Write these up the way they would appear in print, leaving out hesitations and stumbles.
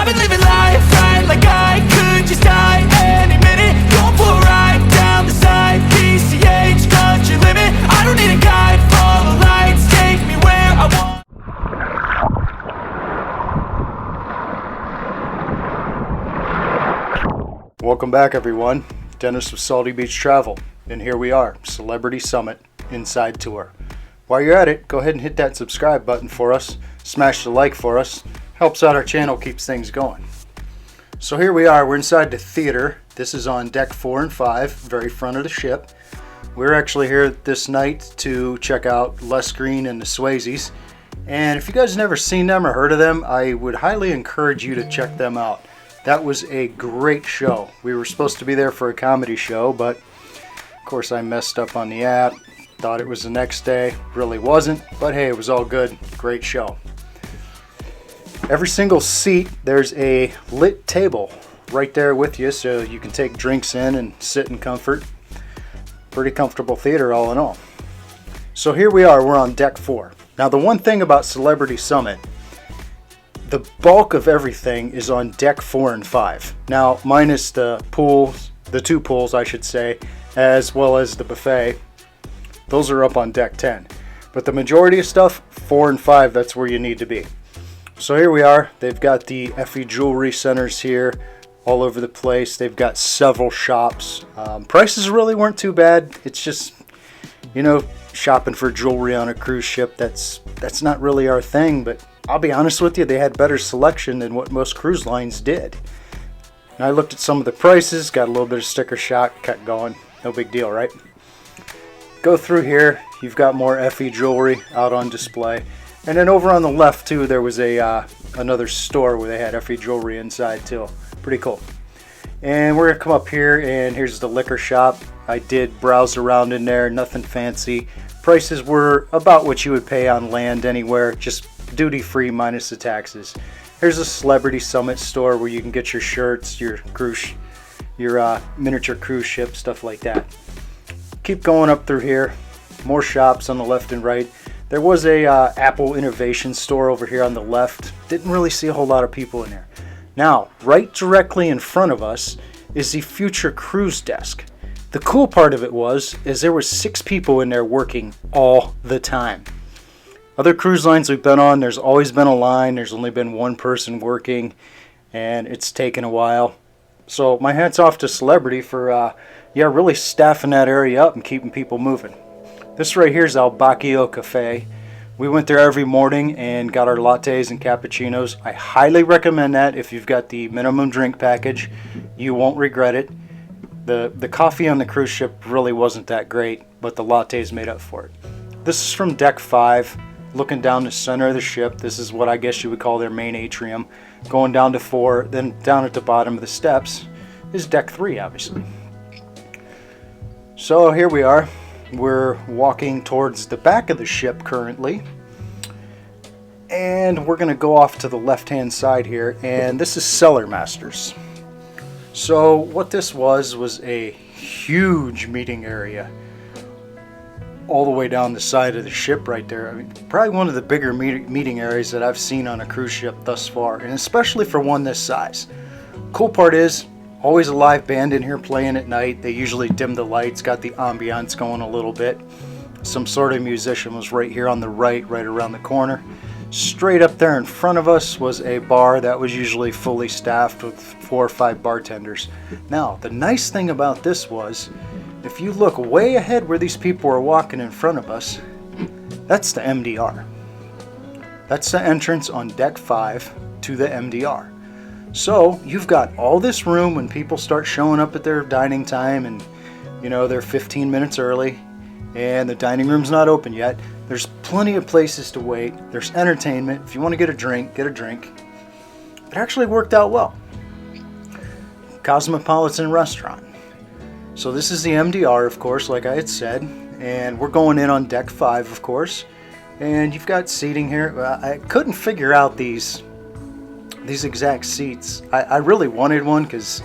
I've been living life right like I could just die any minute. Going for a ride down the side, PCH, country limit. I don't need a guide, follow lights, take me where I want. Welcome back, everyone. Dennis with Salty Beach Travel, and here we are, Celebrity Summit Inside Tour. While you're at it, go ahead and hit that subscribe button for us, smash the like for us, helps out our channel, keeps things going. So here we are, we're inside the theater. This is on deck 4 and 5, very front of the ship. We're actually here this night to check out Les Green and the Swayzes, and if you guys never seen them or heard of them, I would highly encourage you to check them out. That was a great show. We were supposed to be there for a comedy show, but of course I messed up on the app. Thought it was the next day. Really wasn't, but hey, it was all good. Great show. Every single seat, there's a lit table right there with you, so you can take drinks in and sit in comfort. Pretty comfortable theater all in all. So here we are, we're on deck 4. Now the one thing about Celebrity Summit, the bulk of everything is on deck 4 and 5. Now, minus the pools, the 2 pools, I should say, as well as the buffet. Those are up on deck 10. But the majority of stuff, 4 and 5, that's where you need to be. So here we are. They've got the Effie Jewelry Centers here all over the place. They've got several shops. Prices really weren't too bad. It's just, you know, shopping for jewelry on a cruise ship, that's not really our thing, but I'll be honest with you, they had better selection than what most cruise lines did. And I looked at some of the prices, got a little bit of sticker shock, kept going. No big deal, right? Go through here, you've got more Effie jewelry out on display. And then over on the left too, there was another store where they had Effie jewelry inside too. Pretty cool. And we're gonna come up here, and here's the liquor shop. I did browse around in there, nothing fancy. Prices were about what you would pay on land anywhere, just duty-free minus the taxes. Here's a Celebrity Summit store where you can get your shirts, your cruise, your miniature cruise ship, stuff like that. Keep going up through here. More shops on the left and right. There was a Apple Innovation store over here on the left. Didn't really see a whole lot of people in there. Now, right directly in front of us is the Future Cruise Desk. The cool part of it is there were 6 people in there working all the time. Other cruise lines we've been on, there's always been a line. There's only been one person working, and it's taken a while. So my hat's off to Celebrity for, really staffing that area up and keeping people moving. This right here is Al Bacchio Cafe. We went there every morning and got our lattes and cappuccinos. I highly recommend that if you've got the minimum drink package. You won't regret it. The coffee on the cruise ship really wasn't that great, but the lattes made up for it. This is from deck 5. Looking down the center of the ship. This is what I guess you would call their main atrium. Going down to 4, then down at the bottom of the steps is deck 3, obviously. So here we are. We're walking towards the back of the ship currently. And we're going to go off to the left-hand side here. And this is Cellar Masters. So what this was a huge meeting area. All the way down the side of the ship right there. I mean, probably one of the bigger meeting areas that I've seen on a cruise ship thus far, and especially for one this size. Cool part is, always a live band in here playing at night. They usually dim the lights, got the ambiance going a little bit. Some sort of musician was right here on the right around the corner. Straight up there in front of us was a bar that was usually fully staffed with 4 or 5 bartenders. Now, the nice thing about this was, if you look way ahead where these people are walking in front of us, that's the MDR. That's the entrance on deck 5 to the MDR. So you've got all this room when people start showing up at their dining time, and you know they're 15 minutes early and the dining room's not open yet. There's plenty of places to wait. There's entertainment. If you want to get a drink, get a drink. It actually worked out well. Cosmopolitan restaurant. So this is the MDR, of course, like I had said, and we're going in on deck 5, of course. And you've got seating here. I couldn't figure out these exact seats. I really wanted one because,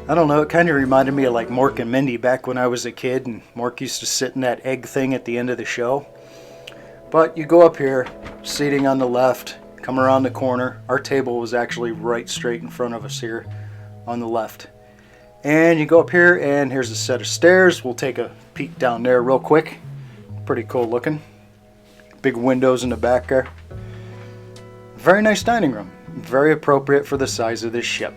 I don't know, it kind of reminded me of like Mork and Mindy back when I was a kid, and Mork used to sit in that egg thing at the end of the show. But you go up here, seating on the left, come around the corner. Our table was actually right straight in front of us here on the left. And you go up here, and here's a set of stairs. We'll take a peek down there real quick. Pretty cool looking. Big windows in the back there. Very nice dining room. Very appropriate for the size of this ship.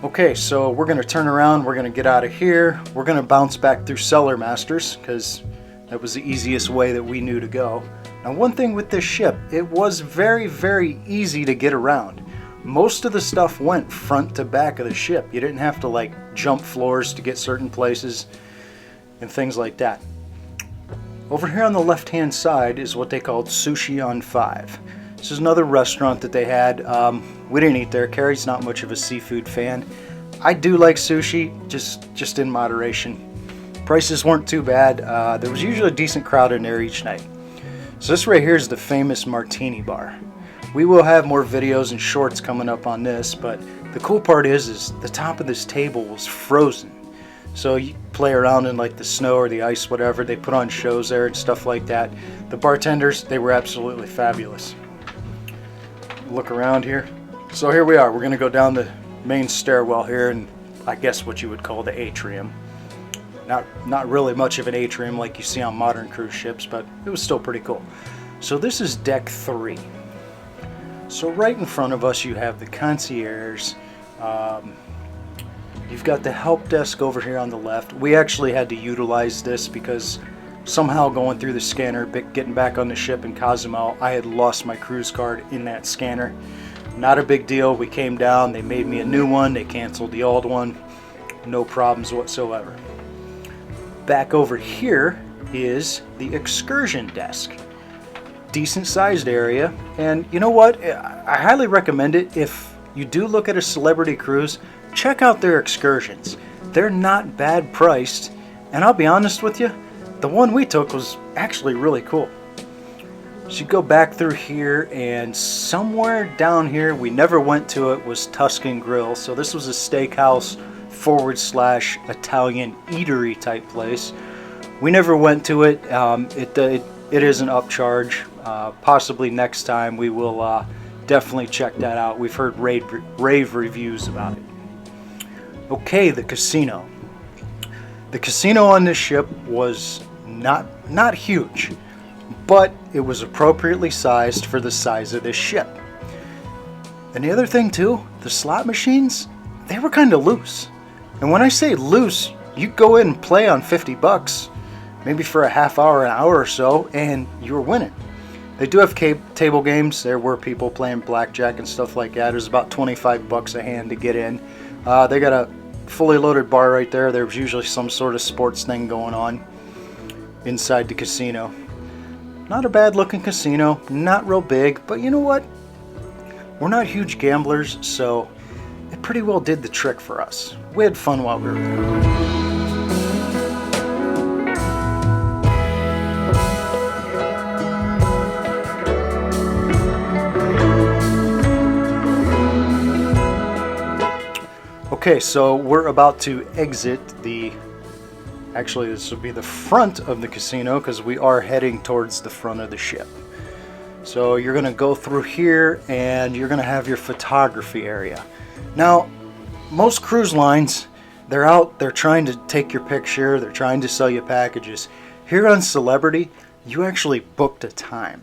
Okay, so we're going to turn around. We're going to get out of here. We're going to bounce back through Cellar Masters because that was the easiest way that we knew to go. Now, one thing with this ship, it was very, very easy to get around. Most of the stuff went front to back of the ship. You didn't have to like jump floors to get certain places and things like that. Over here on the left hand side is what they called Sushi on 5. This is another restaurant that they had. We didn't eat there. Carrie's not much of a seafood fan. I do like sushi, just in moderation. Prices weren't too bad. There was usually a decent crowd in there each night. So this right here is the famous Martini Bar. We will have more videos and shorts coming up on this, but the cool part is the top of this table was frozen. So you play around in like the snow or the ice, whatever. They put on shows there and stuff like that. The bartenders, they were absolutely fabulous. Look around here. So here we are. We're going to go down the main stairwell here, and I guess what you would call the atrium. Not really much of an atrium like you see on modern cruise ships, but it was still pretty cool. So this is deck 3. So right in front of us you have the concierge. You've got the help desk over here on the left. We actually had to utilize this because somehow going through the scanner, getting back on the ship in Cozumel, I had lost my cruise card in that scanner. Not a big deal. We came down, they made me a new one, they canceled the old one. No problems whatsoever. Back over here is the excursion desk. Decent sized area, and you know what? I highly recommend it. If you do look at a celebrity cruise, check out their excursions. They're not bad priced, and I'll be honest with you, the one we took was actually really cool. So you go back through here, and somewhere down here, we never went to it, was Tuscan Grill. So this was a steakhouse / Italian eatery type place. We never went to it. It is an upcharge. Possibly next time we will definitely check that out. We've heard rave reviews about it. Okay, the casino. The casino on this ship was not huge, but it was appropriately sized for the size of this ship. And the other thing too, the slot machines, they were kind of loose. And when I say loose, you go in and play on $50, maybe for a half hour, an hour or so, and you were winning. They do have table games. There were people playing blackjack and stuff like that. It was about $25 a hand to get in. They got a fully loaded bar right there. There was usually some sort of sports thing going on inside the casino. Not a bad looking casino, not real big, but you know what? We're not huge gamblers, so it pretty well did the trick for us. We had fun while we were there. Okay, so we're about to exit actually this will be the front of the casino because we are heading towards the front of the ship. So you're going to go through here and you're going to have your photography area. Now, most cruise lines, they're trying to take your picture, they're trying to sell you packages. Here on Celebrity, you actually booked a time.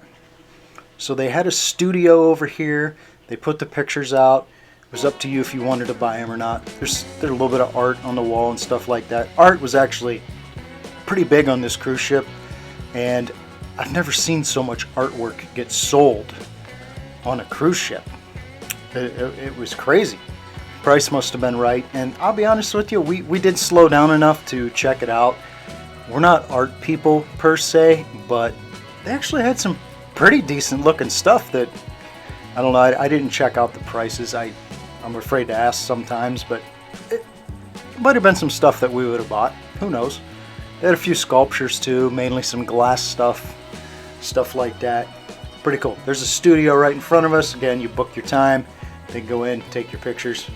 So they had a studio over here, they put the pictures out. It was up to you if you wanted to buy them or not. There's a little bit of art on the wall and stuff like that. Art was actually pretty big on this cruise ship, and I've never seen so much artwork get sold on a cruise ship. It was crazy. Price must have been right, and I'll be honest with you, we did slow down enough to check it out. We're not art people per se, but they actually had some pretty decent looking stuff that, I don't know, I didn't check out the prices. I'm afraid to ask sometimes, but it might have been some stuff that we would have bought. Who knows? They had a few sculptures too, mainly some glass stuff like that. Pretty cool. There's a studio right in front of us. Again, you book your time, then go in, take your pictures.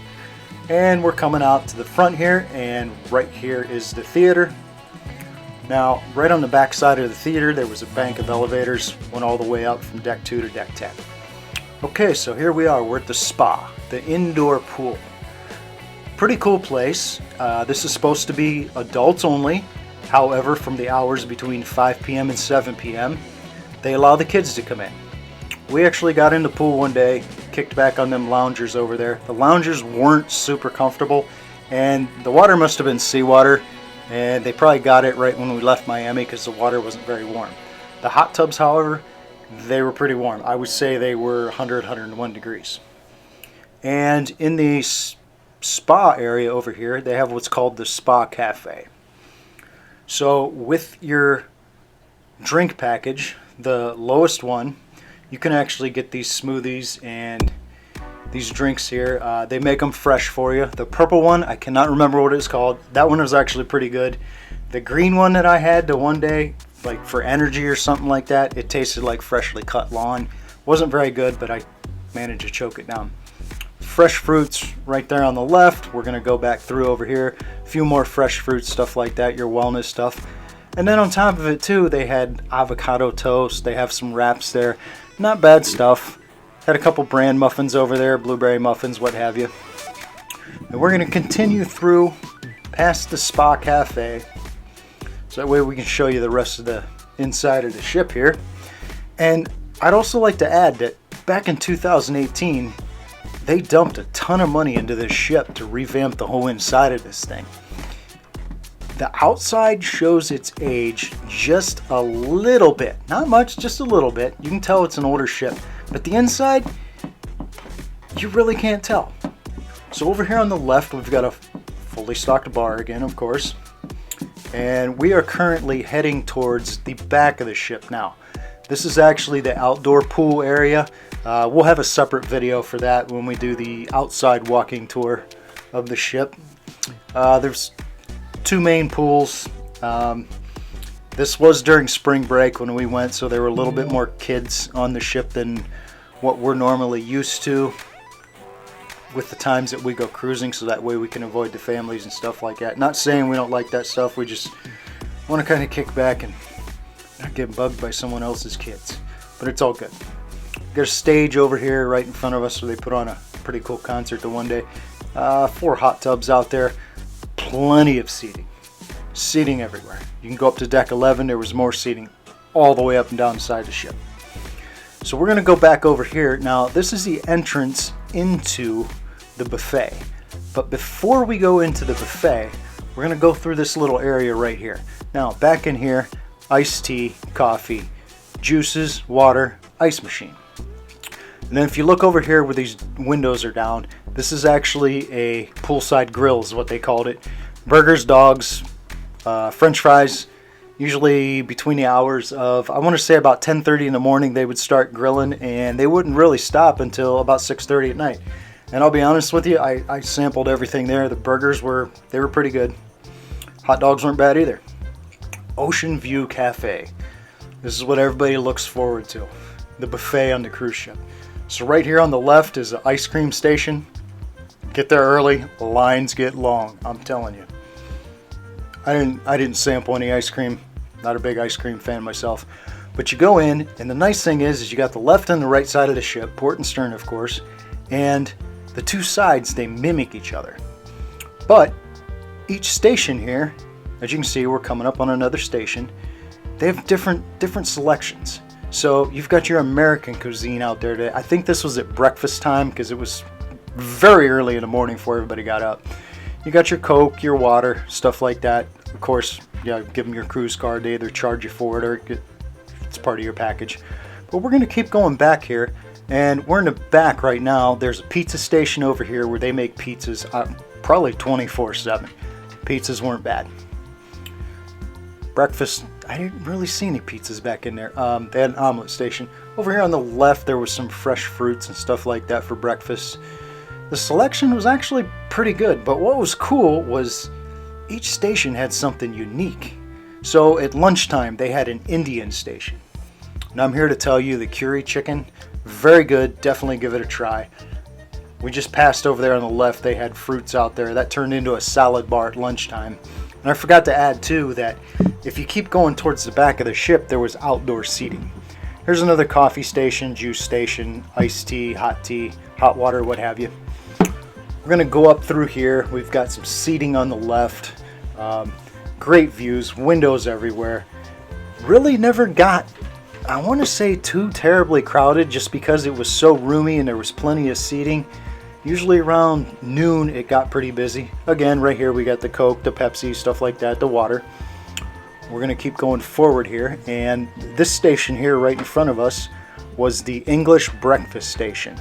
And we're coming out to the front here, and right here is the theater. Now, right on the back side of the theater, there was a bank of elevators, went all the way up from deck 2 to deck 10. Okay, so here we are, we're at the spa, the indoor pool. Pretty cool place. This is supposed to be adults only. However, from the hours between 5 p.m. and 7 p.m., they allow the kids to come in. We actually got in the pool one day, kicked back on them loungers over there. The loungers weren't super comfortable, and the water must have been seawater, and they probably got it right when we left Miami because the water wasn't very warm. The hot tubs, however, they were pretty warm. I would say they were 100, 101 degrees. And in the spa area over here, they have what's called the Spa Cafe. So with your drink package, the lowest one, you can actually get these smoothies and these drinks here. They make them fresh for you. The purple one, I cannot remember what it's called. That one was actually pretty good. The green one that I had the one day, like for energy or something like that, it tasted like freshly cut lawn. Wasn't very good, but I managed to choke it down. Fresh fruits right there on the left. We're gonna go back through over here. A few more fresh fruits, stuff like that, your wellness stuff. And then on top of it too, they had avocado toast. They have some wraps there. Not bad stuff. Had a couple brand muffins over there, blueberry muffins, what have you. And we're going to continue through past the Spa Cafe. So that way we can show you the rest of the inside of the ship here. And I'd also like to add that back in 2018, they dumped a ton of money into this ship to revamp the whole inside of this thing. The outside shows its age just a little bit. Not much, just a little bit. You can tell it's an older ship. But the inside, you really can't tell. So over here on the left, we've got a fully stocked bar again, of course. And we are currently heading towards the back of the ship now. This is actually the outdoor pool area. We'll have a separate video for that when we do the outside walking tour of the ship. There's two main pools. This was during spring break when we went, so there were a little bit more kids on the ship than what we're normally used to with the times that we go cruising, so that way we can avoid the families and stuff like that. Not saying we don't like that stuff, we just want to kind of kick back and not get bugged by someone else's kids. But it's all good. Got a stage over here right in front of us where they put on a pretty cool concert the one day. 4 hot tubs out there. Plenty of seating. Seating everywhere. You can go up to deck 11. There was more seating all the way up and down the side of the ship. So we're going to go back over here. Now, this is the entrance into the buffet. But before we go into the buffet, we're going to go through this little area right here. Now, back in here, iced tea, coffee, juices, water, ice machine. And then if you look over here where these windows are down, this is actually a poolside grill is what they called it. Burgers, dogs, French fries. Usually between the hours of, I want to say about 10:30 in the morning, they would start grilling, and they wouldn't really stop until about 6:30 at night. And I'll be honest with you, I sampled everything there. The burgers were pretty good. Hot dogs weren't bad either. Ocean View Cafe. This is what everybody looks forward to. The buffet on the cruise ship. So right here on the left is the ice cream station. Get there early, the lines get long, I'm telling you. I didn't sample any ice cream. Not a big ice cream fan myself. But you go in, and the nice thing is you got the left and the right side of the ship, port and stern of course, and the two sides, they mimic each other. But each station here, as you can see, we're coming up on another station. They have different selections. So you've got your American cuisine out there today. I think this was at breakfast time because it was very early in the morning before everybody got up. You got your Coke, your water, stuff like that. Of course, yeah, give them your cruise card. They either charge you for it or it's part of your package. But we're going to keep going back here, and we're in the back right now. There's a pizza station over here where they make pizzas probably 24/7. Pizzas weren't bad. Breakfast, I didn't really see any pizzas back in there. They had an omelet station. Over here on the left, there was some fresh fruits and stuff like that for breakfast. The selection was actually pretty good, but what was cool was each station had something unique. So at lunchtime, they had an Indian station. And I'm here to tell you the curry chicken, very good, definitely give it a try. We just passed over there on the left, they had fruits out there. That turned into a salad bar at lunchtime. And I forgot to add too that if you keep going towards the back of the ship, there was outdoor seating. Here's another coffee station, juice station, iced tea, hot water, what have you. We're going to go up through here. We've got some seating on the left. Great views, windows everywhere. Really never got, I want to say, too terribly crowded just because it was so roomy and there was plenty of seating. Usually around noon it got pretty busy. Again, right here we got the Coke, the Pepsi, stuff like that, the water. We're going to keep going forward here, and this station here right in front of us was the English breakfast station.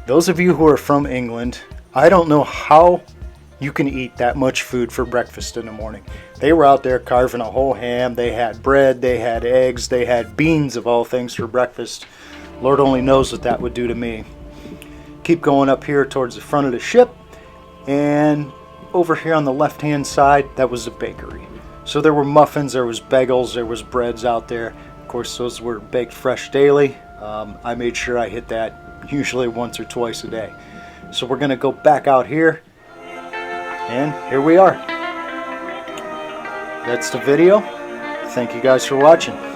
Those of you who are from England, I don't know how you can eat that much food for breakfast in the morning. They were out there carving a whole ham. They had bread, they had eggs, they had beans of all things for breakfast. Lord only knows what that would do to me. Keep going up here towards the front of the ship, and over here on the left hand side, that was a bakery. So there were muffins, there was bagels, there was breads out there. Of course, those were baked fresh daily. I made sure I hit that usually once or twice a day. So we're going to go back out here, and here we are. That's the video. Thank you guys for watching.